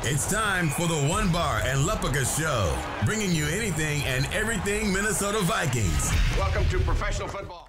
It's time for the One Bar and Lupica Show, bringing you anything and everything Minnesota Vikings. Welcome to professional football.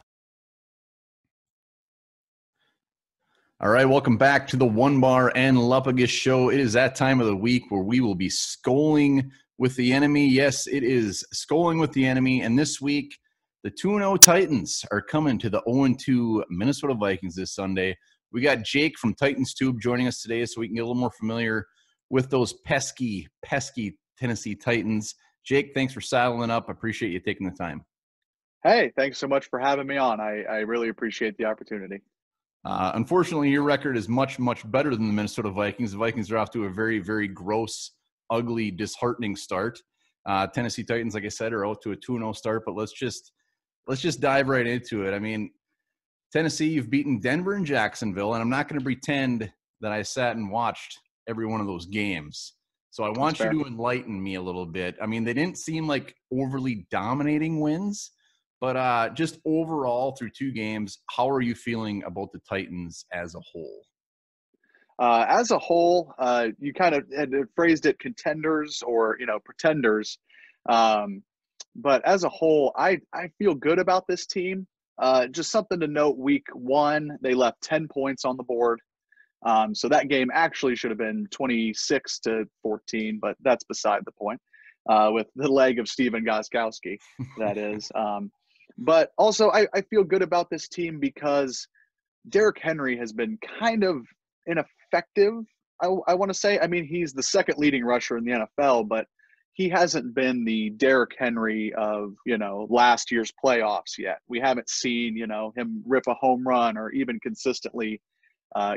All right, welcome back to the One Bar and Lupica Show. It is that time of the week where we will be SKOL'ing with the enemy. Yes, it is SKOL'ing with the enemy, and this week, the 2-0 Titans are coming to the 0-2 Minnesota Vikings this Sunday. We got Jake from Titans Tube joining us today so we can get a little more familiar with those pesky Tennessee Titans. Jake, thanks for saddling up. I appreciate you taking the time. Hey, thanks so much for having me on. I really appreciate the opportunity. Unfortunately, your record is much better than the Minnesota Vikings. The Vikings are off to a very, very gross, ugly, disheartening start. Tennessee Titans, like I said, are out to a 2-0 start, but let's just dive right into it. I mean, Tennessee, you've beaten Denver and Jacksonville, and I'm not going to pretend that I sat and watched every one of those games. So I want you to enlighten me a little bit. I mean, they didn't seem like overly dominating wins, but just overall through two games, how are you feeling about the Titans as a whole? As a whole, you kind of had phrased it contenders or, pretenders. But as a whole, I feel good about this team. Just something to note, week one, they left 10 points on the board. So that game actually should have been 26-14, but that's beside the point, with the leg of Steven Gostkowski, that is. But also, I feel good about this team because Derrick Henry has been kind of ineffective, I want to say. I mean, he's the second leading rusher in the NFL, but he hasn't been the Derrick Henry of, last year's playoffs yet. We haven't seen, him rip a home run or even consistently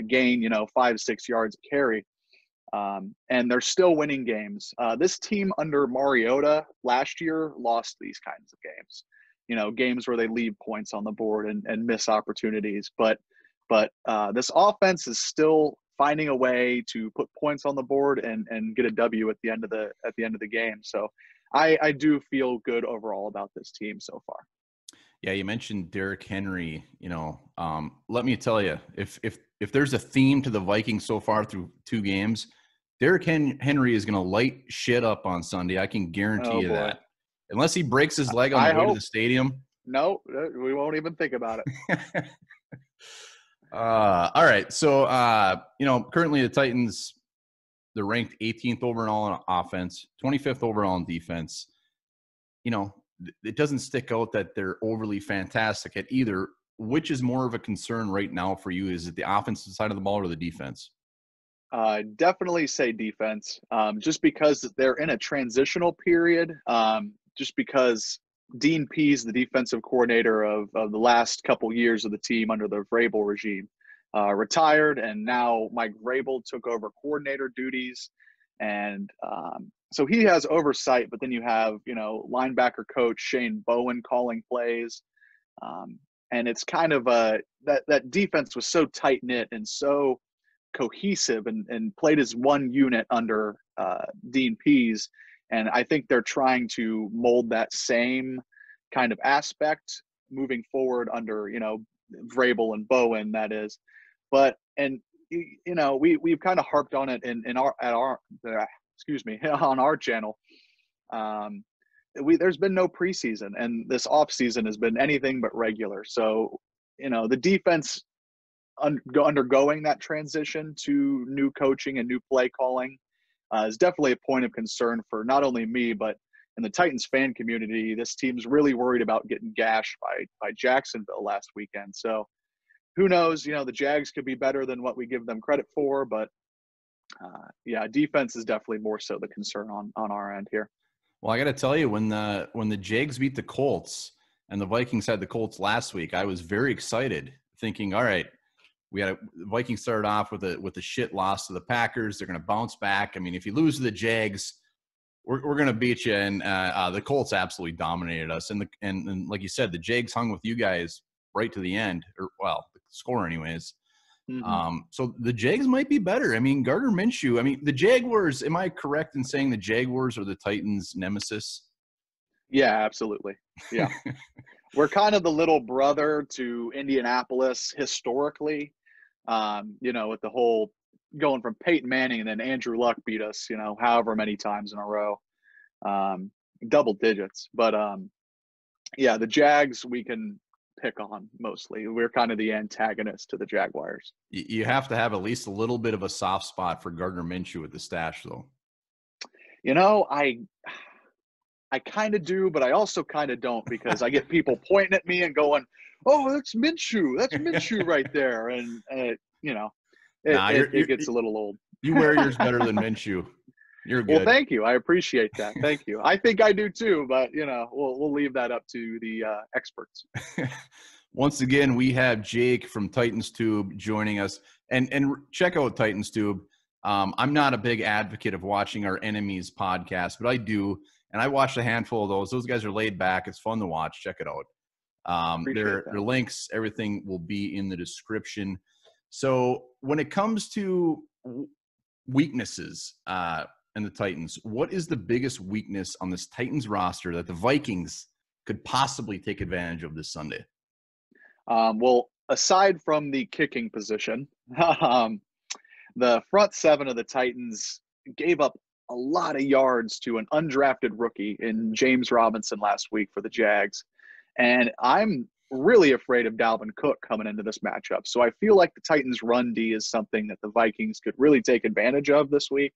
gain, 5-6 yards of carry. And they're still winning games. This team under Mariota last year lost these kinds of games, games where they leave points on the board and miss opportunities. But this offense is still finding a way to put points on the board and get a W at the end of the game. So I do feel good overall about this team so far. Yeah, you mentioned Derrick Henry. Let me tell you, if there's a theme to the Vikings so far through two games, Derrick Henry is going to light shit up on Sunday. I can guarantee you that. Unless he breaks his leg on the way to the stadium. No, we won't even think about it. All right. So, currently the Titans, they're ranked 18th overall in offense, 25th overall in defense. It doesn't stick out that they're overly fantastic at either. Which is more of a concern right now for you? Is it the offensive side of the ball or the defense? Definitely say defense, just because they're in a transitional period, just because Dean Pease, the defensive coordinator of the last couple years of the team under the Vrabel regime, retired, and now Mike Vrabel took over coordinator duties. And so he has oversight, but then you have, linebacker coach Shane Bowen calling plays. And it's kind of that defense was so tight-knit and so cohesive and played as one unit under Dean Pease. And I think they're trying to mold that same kind of aspect moving forward under, Vrabel and Bowen, that is. But, and, we've kind of harped on it on our channel. There's been no preseason, and this offseason has been anything but regular. So, the defense undergoing that transition to new coaching and new play calling is definitely a point of concern for not only me, but in the Titans fan community. This team's really worried about getting gashed by Jacksonville last weekend. So who knows, the Jags could be better than what we give them credit for, but defense is definitely more so the concern on our end here. Well, I got to tell you, when the Jags beat the Colts and the Vikings had the Colts last week, I was very excited, thinking, all right, the Vikings started off with a shit loss to the Packers. They're going to bounce back. I mean, if you lose to the Jags, we're going to beat you. And the Colts absolutely dominated us. And like you said, the Jags hung with you guys right to the end, the score anyways. Mm-hmm. So the Jags might be better. I mean, Gardner Minshew. The Jaguars, am I correct in saying the Jaguars are the Titans' nemesis? Yeah, absolutely. Yeah. We're kind of the little brother to Indianapolis historically, with the whole going from Peyton Manning and then Andrew Luck beat us, however many times in a row, double digits. But yeah, the Jags we can pick on mostly. We're kind of the antagonist to the Jaguars. You have to have at least a little bit of a soft spot for Gardner Minshew with the stash, though. I kind of do, but I also kind of don't, because I get people pointing at me and going, "Oh, that's Minshew. That's Minshew right there." And it gets a little old. You wear yours better than Minshew. You're good. Well, thank you. I appreciate that. Thank you. I think I do too, but we'll leave that up to the experts. Once again, we have Jake from Titans Tube joining us, and check out Titans Tube. I'm not a big advocate of watching our enemies podcast, but I do. And I watched a handful of those. Those guys are laid back. It's fun to watch. Check it out. Their links, everything will be in the description. So when it comes to weaknesses in the Titans, what is the biggest weakness on this Titans roster that the Vikings could possibly take advantage of this Sunday? Well, aside from the kicking position, the front seven of the Titans gave up a lot of yards to an undrafted rookie in James Robinson last week for the Jags. And I'm really afraid of Dalvin Cook coming into this matchup. So I feel like the Titans run D is something that the Vikings could really take advantage of this week.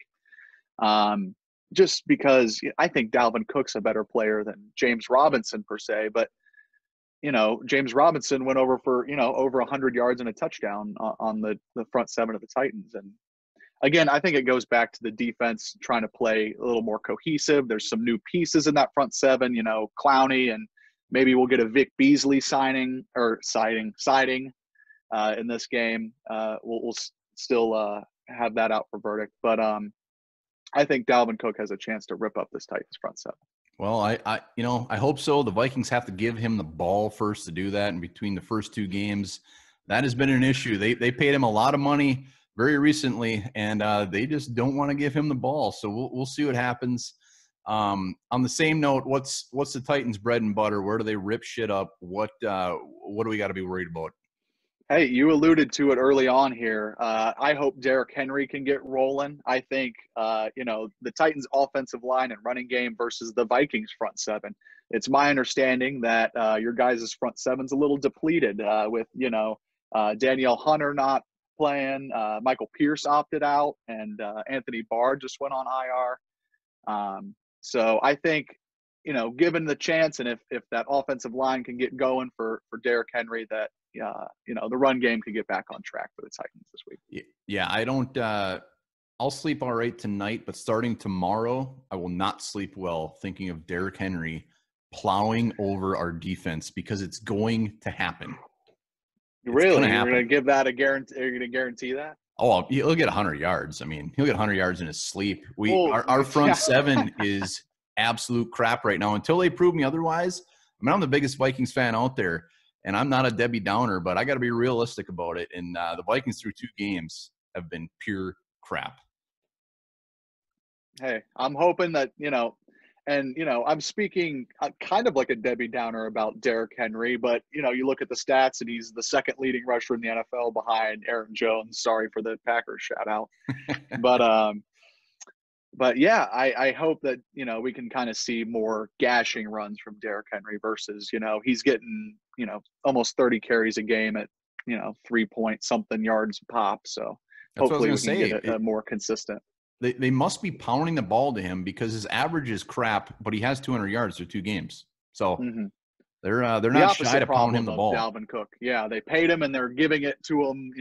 Just because I think Dalvin Cook's a better player than James Robinson per se, but James Robinson went over for, over 100 yards and a touchdown on the front seven of the Titans. And again, I think it goes back to the defense trying to play a little more cohesive. There's some new pieces in that front seven, Clowney, and maybe we'll get a Vic Beasley siding in this game. We'll still have that out for verdict. But I think Dalvin Cook has a chance to rip up this Titans front seven. Well, I hope so. The Vikings have to give him the ball first to do that. And between the first two games, that has been an issue. They paid him a lot of money very recently, and they just don't want to give him the ball. So we'll see what happens. On the same note, what's the Titans' bread and butter? Where do they rip shit up? What do we got to be worried about? Hey, you alluded to it early on here. I hope Derrick Henry can get rolling. I think, the Titans' offensive line and running game versus the Vikings' front seven. It's my understanding that your guys' front seven's a little depleted with, Danielle Hunter not playing. Michael Pierce opted out, and Anthony Barr just went on IR. So I think, given the chance, and if that offensive line can get going for Derrick Henry, that the run game could get back on track for the Titans this week. Yeah, I don't. I'll sleep all right tonight, but starting tomorrow, I will not sleep well thinking of Derrick Henry plowing over our defense, because it's going to happen. Really? You're going to give that a guarantee? Are you going to guarantee that? Oh, he'll get 100 yards. I mean, he'll get 100 yards in his sleep. Our front seven is absolute crap right now. Until they prove me otherwise, I mean, I'm the biggest Vikings fan out there, and I'm not a Debbie Downer, but I got to be realistic about it. And the Vikings through two games have been pure crap. Hey, I'm hoping that, I'm speaking kind of like a Debbie Downer about Derrick Henry, but, you look at the stats and he's the second leading rusher in the NFL behind Aaron Jones. Sorry for the Packers shout out. But yeah, I hope that, we can kind of see more gashing runs from Derrick Henry versus, he's getting, almost 30 carries a game at, 3-point-something yards pop. So hopefully we can get a more consistent. They must be pounding the ball to him, because his average is crap, but he has 200 yards through two games. So they're not shy to pound him the ball. Dalvin Cook. Yeah, they paid him and they're giving it to him,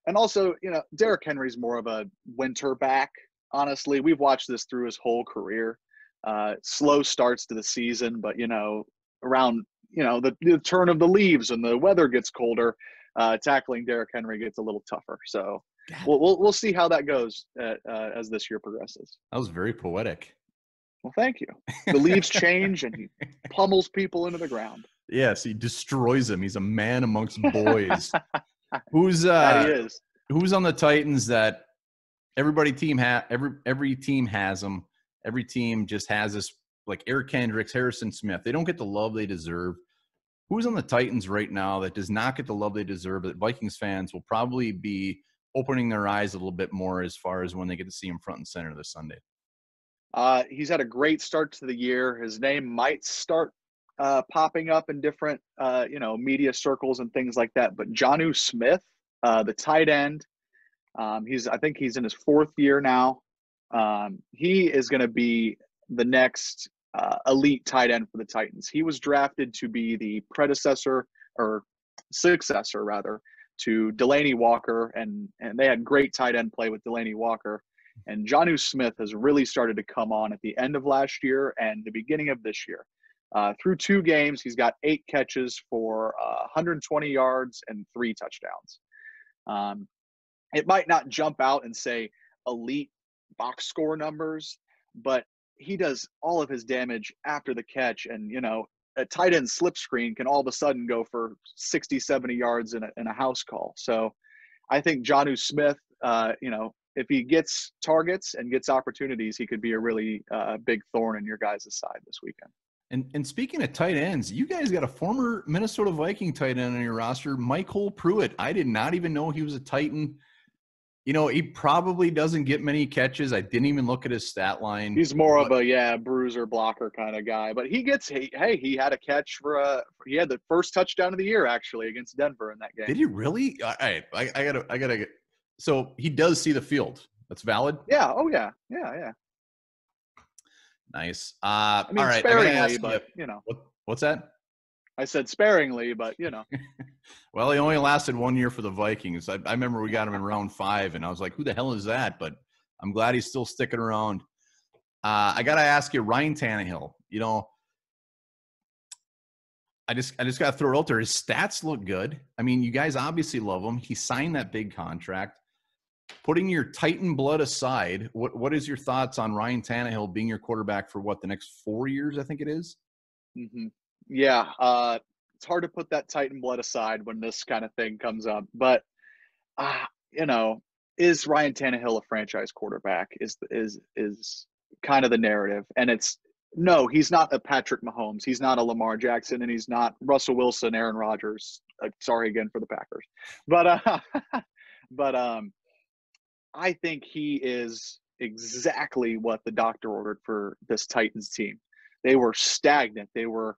And also, Derrick Henry's more of a winter back. Honestly, we've watched this through his whole career. Slow starts to the season, but around the turn of the leaves and the weather gets colder, tackling Derrick Henry gets a little tougher. So we'll see how that goes as this year progresses. That was very poetic. Well, thank you. The leaves change and he pummels people into the ground. Yes, he destroys them. He's a man amongst boys. Who's that he is. Who's on the Titans that every team has them. Every team just has this, like Eric Kendricks, Harrison Smith. They don't get the love they deserve. Who's on the Titans right now that does not get the love they deserve, that Vikings fans will probably be opening their eyes a little bit more as far as when they get to see him front and center this Sunday? He's had a great start to the year. His name might start popping up in different, media circles and things like that. But Jonnu Smith, the tight end, I think he's in his 4th year now. He is going to be the next elite tight end for the Titans. He was drafted to be the successor rather, to Delanie Walker, and they had great tight end play with Delanie Walker. And Jonnu Smith has really started to come on at the end of last year and the beginning of this year. Through 2 games, he's got 8 catches for 120 yards and 3 touchdowns. It might not jump out and say elite box score numbers, but he does all of his damage after the catch. And, a tight end slip screen can all of a sudden go for 60, 70 yards in a house call. So I think Jonnu Smith, if he gets targets and gets opportunities, he could be a really big thorn in your guys' side this weekend. And speaking of tight ends, you guys got a former Minnesota Viking tight end on your roster, Michael Pruitt. I did not even know he was a Titan. He probably doesn't get many catches. I didn't even look at his stat line. He's more of a bruiser blocker kind of guy, but he had a catch he had the first touchdown of the year actually against Denver in that game. Did he really? All right, I gotta get. So he does see the field. That's valid. Yeah. Oh yeah. Nice. I mean, all right. sparingly, but what's that? I said sparingly, but Well, he only lasted 1 year for the Vikings. I remember we got him in round 5, and I was like, who the hell is that? But I'm glad he's still sticking around. I got to ask you, Ryan Tannehill, I just got to throw it out there. His stats look good. I mean, you guys obviously love him. He signed that big contract. Putting your Titan blood aside, what is your thoughts on Ryan Tannehill being your quarterback for the next 4 years, I think it is? Mm-hmm. Yeah, it's hard to put that Titan blood aside when this kind of thing comes up. But, is Ryan Tannehill a franchise quarterback is kind of the narrative. And no, he's not a Patrick Mahomes. He's not a Lamar Jackson, and he's not Russell Wilson, Aaron Rodgers. Sorry again for the Packers. But I think he is exactly what the doctor ordered for this Titans team. They were stagnant. They were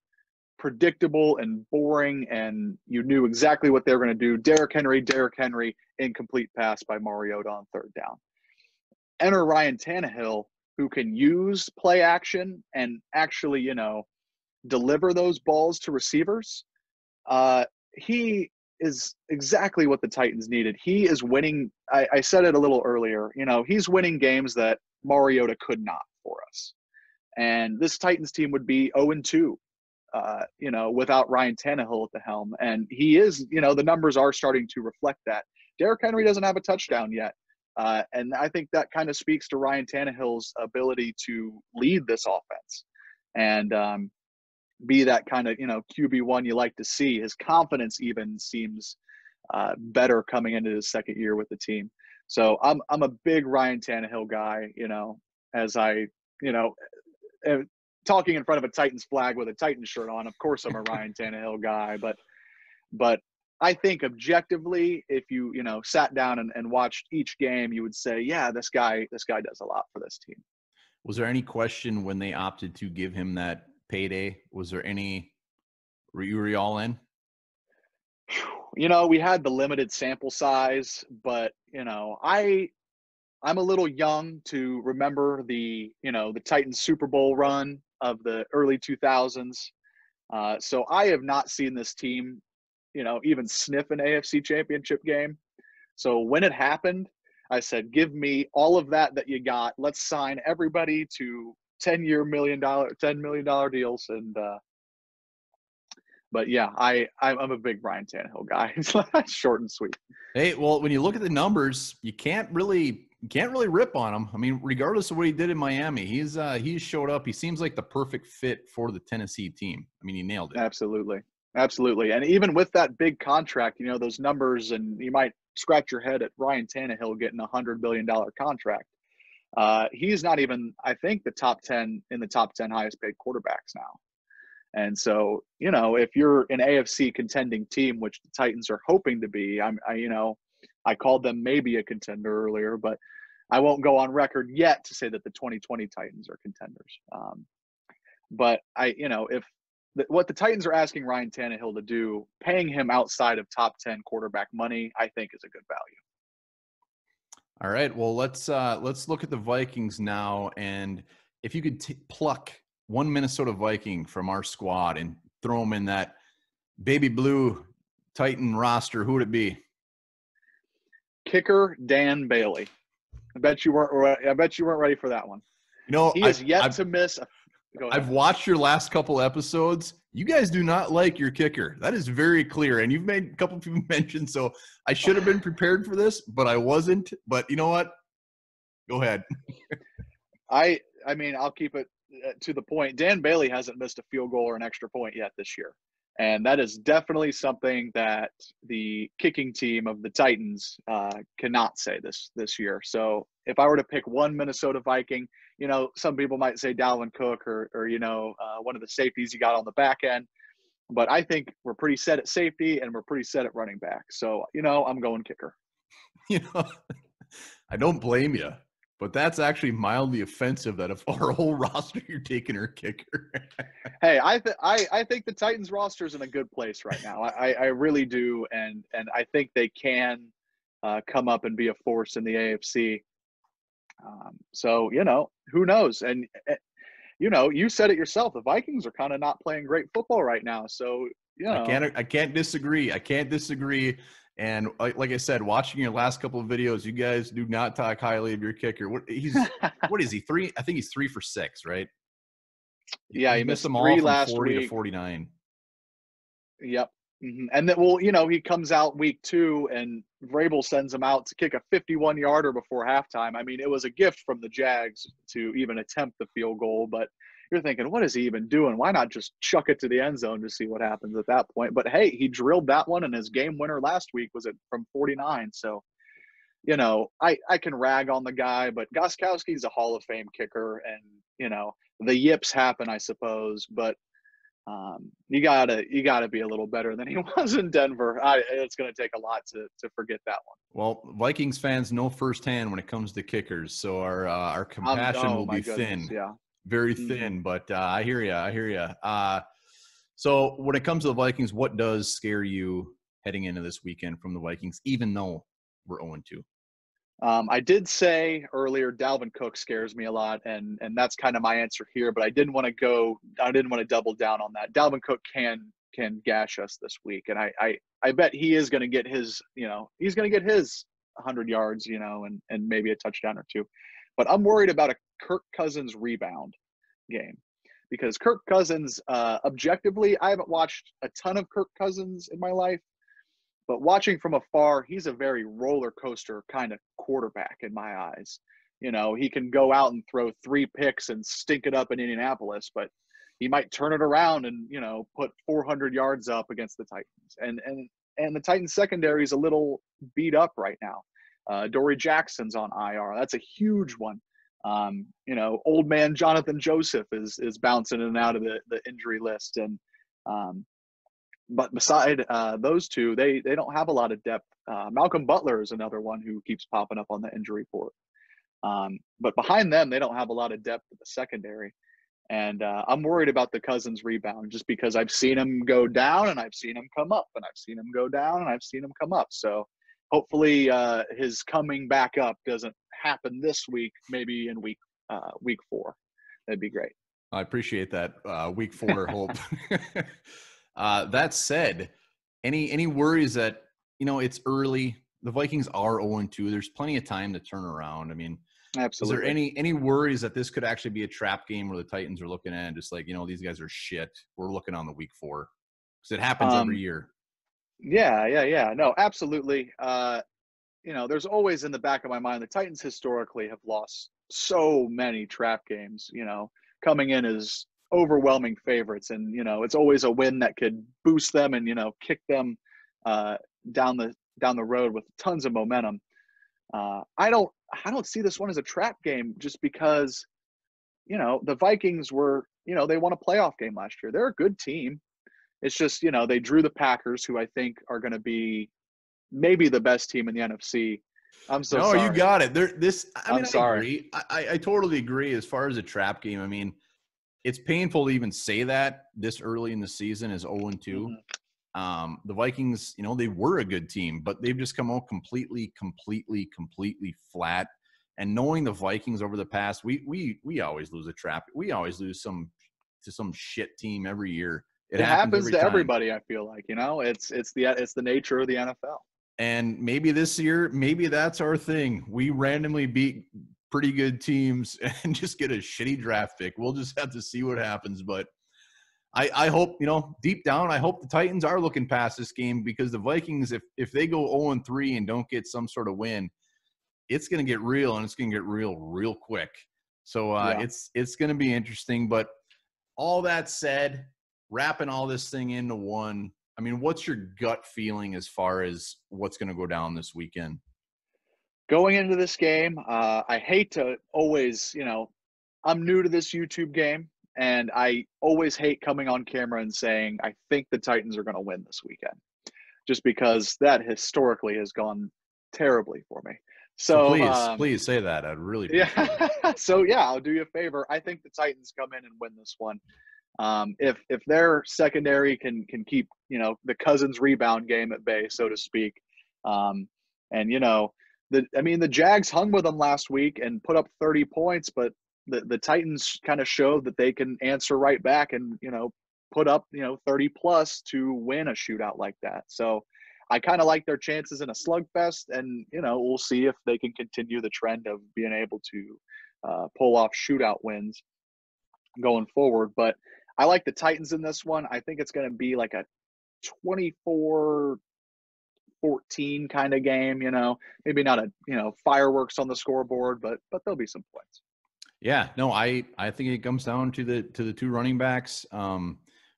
predictable and boring, and you knew exactly what they were going to do. Derrick Henry, incomplete pass by Mariota on 3rd down. Enter Ryan Tannehill, who can use play action and actually, deliver those balls to receivers. He is exactly what the Titans needed. He is winning. I said it a little earlier, he's winning games that Mariota could not for us. And this Titans team would be 0-2. Without Ryan Tannehill at the helm. And he is, the numbers are starting to reflect that. Derrick Henry doesn't have a touchdown yet. And I think that kind of speaks to Ryan Tannehill's ability to lead this offense and be that kind of, QB1 you like to see. His confidence even seems better coming into his 2nd year with the team. So I'm a big Ryan Tannehill guy, as I, talking in front of a Titans flag with a Titans shirt on. Of course I'm a Ryan Tannehill guy, but I think objectively, if you, sat down and watched each game, you would say, yeah, this guy does a lot for this team. Was there any question when they opted to give him that payday? Was there were you all in? We had the limited sample size, but, I'm a little young to remember the Titans Super Bowl run of the early 2000s. So I have not seen this team, even sniff an AFC championship game. So when it happened, I said, give me all of that you got. Let's sign everybody to $10 million deals. And, but yeah, I'm a big Ryan Tannehill guy. It's short and sweet. Hey, well, when you look at the numbers, you can't really rip on him. I mean, regardless of what he did in Miami, he's showed up. He seems like the perfect fit for the Tennessee team. I mean, he nailed it. Absolutely. And even with that big contract, those numbers, and you might scratch your head at Ryan Tannehill getting a $100 million contract. He's not even, I think, the top 10 highest paid quarterbacks now. And so, if you're an AFC contending team, which the Titans are hoping to be, I called them maybe a contender earlier, but I won't go on record yet to say that the 2020 Titans are contenders. But what the Titans are asking Ryan Tannehill to do, paying him outside of top 10 quarterback money, I think is a good value. All right. Well, let's look at the Vikings now. And if you could pluck one Minnesota Viking from our squad and throw him in that baby blue Titan roster, who would it be? Kicker Dan Bailey. I bet you weren't ready for that one. He has yet to miss. I've watched your last couple episodes. You guys do not like your kicker. That is very clear. And you've made a couple people mention, so I should have been prepared for this, but I wasn't. But you know what? Go ahead. I mean, I'll keep it to the point. Dan Bailey hasn't missed a field goal or an extra point yet this year. And that is definitely something that the kicking team of the Titans cannot say this year. So if I were to pick one Minnesota Viking, some people might say Dalvin Cook or one of the safeties you got on the back end. But I think we're pretty set at safety and we're pretty set at running back. So, I'm going kicker. I don't blame you. But that's actually mildly offensive that if our whole roster you're taking our kicker. Hey, I think the Titans roster is in a good place right now. I really do, and I think they can come up and be a force in the AFC. So who knows? And you said it yourself. The Vikings are kind of not playing great football right now. So I can't disagree. And like I said, watching your last couple of videos, you guys do not talk highly of your kicker. What is he? 3? I think he's 3 for 6, right? Yeah, he missed them 3 all from last 40 week. to 49. Yep. Mm-hmm. And then, he comes out week 2 and Vrabel sends him out to kick a 51-yarder before halftime. I mean, it was a gift from the Jags to even attempt the field goal, but you're thinking, what is he even doing? Why not just chuck it to the end zone to see what happens at that point? But hey, he drilled that one, and his game winner last week was from 49. So, I can rag on the guy, but Gostkowski's a Hall of Fame kicker, and the yips happen, I suppose. But you gotta be a little better than he was in Denver. It's going to take a lot to forget that one. Well, Vikings fans know firsthand when it comes to kickers, so our compassion will be thin. Yeah. Very thin, but I hear you. So when it comes to the Vikings, what does scare you heading into this weekend from the Vikings, even though we're 0-2? I did say earlier, Dalvin Cook scares me a lot, and that's kind of my answer here. But I didn't want to double down on that. Dalvin Cook can gash us this week, and I bet he is going to get his 100 yards, and maybe a touchdown or two. But I'm worried about a Kirk Cousins rebound game because Kirk Cousins, objectively, I haven't watched a ton of Kirk Cousins in my life, but watching from afar, he's a very roller coaster kind of quarterback in my eyes. He can go out and throw 3 picks and stink it up in Indianapolis, but he might turn it around and, put 400 yards up against the Titans. And the Titans secondary is a little beat up right now. Dory Jackson's on IR. That's a huge one. Old man Jonathan Joseph is bouncing in and out of the injury list. And but beside those two, they don't have a lot of depth. Malcolm Butler is another one who keeps popping up on the injury report. But behind them, they don't have a lot of depth in the secondary. And I'm worried about the Cousins rebound just because I've seen him go down and I've seen him come up and I've seen him go down and I've seen him come up. So hopefully his coming back up doesn't happen this week, maybe in week 4. That'd be great. I appreciate that. Week 4 hope. That said, any worries that, it's early? The Vikings are 0-2. There's plenty of time to turn around. I mean, absolutely. Is there any worries that this could actually be a trap game where the Titans are looking at and just like, these guys are shit. We're looking on the week 4 because it happens every year. Yeah. No, absolutely. There's always in the back of my mind, the Titans historically have lost so many trap games, coming in as overwhelming favorites. And, it's always a win that could boost them and, kick them down the road with tons of momentum. I don't see this one as a trap game just because, the Vikings were, they won a playoff game last year. They're a good team. It's just, they drew the Packers, who I think are going to be maybe the best team in the NFC. I'm so sorry. No, you got it. I sorry. agree. I totally agree as far as a trap game. I mean, it's painful to even say that this early in the season is 0-2. Mm-hmm. The Vikings, they were a good team, but they've just come out completely flat. And knowing the Vikings over the past, we always lose a trap. We always lose to some shit team every year. It happens every to time. everybody. I feel like, it's the nature of the NFL. And maybe this year, maybe that's our thing. We randomly beat pretty good teams and just get a shitty draft pick. We'll just have to see what happens. But I hope, deep down, I hope the Titans are looking past this game, because the Vikings, if they go 0-3 and don't get some sort of win, it's going to get real, and it's going to get real quick. So it's going to be interesting. But all that said, wrapping all this thing into one, I mean, what's your gut feeling as far as what's going to go down this weekend? Going into this game, I hate to always, I'm new to this YouTube game, and I always hate coming on camera and saying, I think the Titans are going to win this weekend, just because that historically has gone terribly for me. So please say that. I'd really appreciate it. So I'll do you a favor. I think the Titans come in and win this one. If their secondary can keep, the Cousins rebound game at bay, so to speak. And, the Jags hung with them last week and put up 30 points, but the Titans kind of showed that they can answer right back and, put up, 30 plus to win a shootout like that. So I kind of like their chances in a slugfest, and, we'll see if they can continue the trend of being able to pull off shootout wins going forward. But I like the Titans in this one. I think it's going to be like a 24-14 kind of game, maybe not fireworks on the scoreboard, but there'll be some points. Yeah, no, I think it comes down to the two running backs.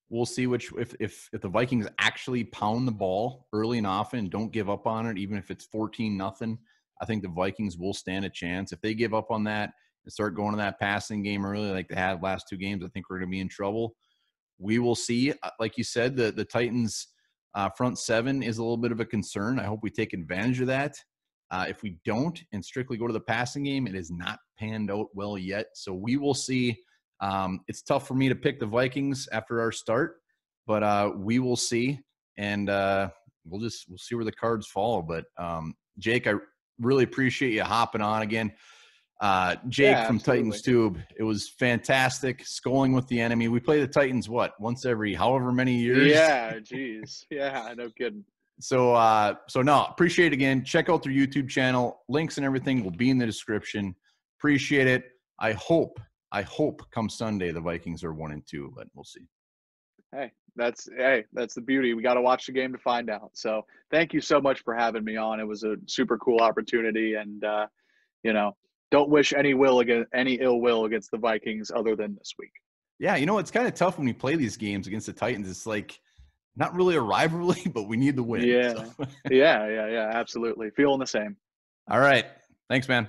We'll see if the Vikings actually pound the ball early and often and don't give up on it, even if it's 14-0. I think the Vikings will stand a chance. If they give up on that and start going to that passing game early like they had last two games, I think we're going to be in trouble. We will see. Like you said, the Titans' front seven is a little bit of a concern. I hope we take advantage of that. If we don't and strictly go to the passing game, it has not panned out well yet. So we will see. It's tough for me to pick the Vikings after our start, but we will see. And we'll see where the cards fall. But Jake, I really appreciate you hopping on again. Jake from Titans Tube. It was fantastic. SKOL'ing with the enemy. We play the Titans, once every however many years? Yeah, geez. Yeah, no kidding. So no, appreciate it again. Check out their YouTube channel. Links and everything will be in the description. Appreciate it. I hope come Sunday the Vikings are 1-2, but we'll see. Hey, that's the beauty. We got to watch the game to find out. So thank you so much for having me on. It was a super cool opportunity, and don't wish any ill will against the Vikings other than this week. Yeah, it's kind of tough when we play these games against the Titans. It's like not really a rivalry, but we need the win. Yeah, so. yeah, absolutely. Feeling the same. All right. Thanks, man.